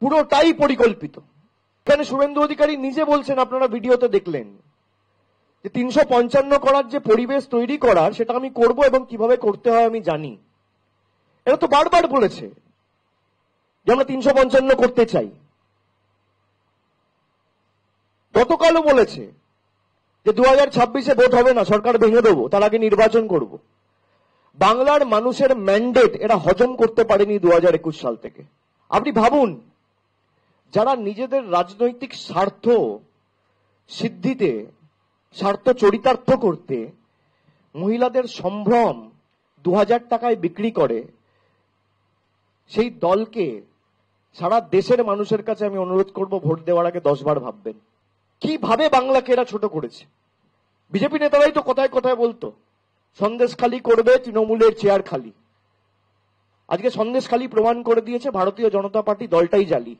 পুরোটাই পরিকল্পিত। এখানে শুভেন্দু অধিকারী নিজে বলছেন, আপনারা ভিডিওতে দেখলেন, যে 355 করার যে পরিবেশ তৈরি করার, সেটা আমি করব এবং কিভাবে করতে হয় আমি জানি। এরা তো বারবার বলেছে যে আমরা 355 করতে চাই। গতকালও বলেছে যে 2026-এ ভোট হবে না, সরকার ভেঙে দেবো, তার আগে নির্বাচন করব। বাংলার মানুষের ম্যান্ডেট এরা হজম করতে পারেনি 2021 সাল থেকে। আপনি ভাবুন, যারা নিজেদের রাজনৈতিক স্বার্থ সিদ্ধিতে, স্বার্থ চরিতার্থ করতে মহিলাদের সম্ভ্রম 2000 টাকায় বিক্রি করে, সেই দলকে সারা দেশের মানুষের কাছে আমি অনুরোধ করব, ভোট দেওয়ার আগে 10 বার ভাববেন। কিভাবে বাংলাকে এরা ছোট করেছে। বিজেপি নেতারাই তো কথায় কথায় বলতো সন্দেশখালি করবে, তৃণমূলের চেয়ার খালি। আজকে সন্দেশখালি প্রমাণ করে দিয়েছে ভারতীয় জনতা পার্টি দলটাই জালি।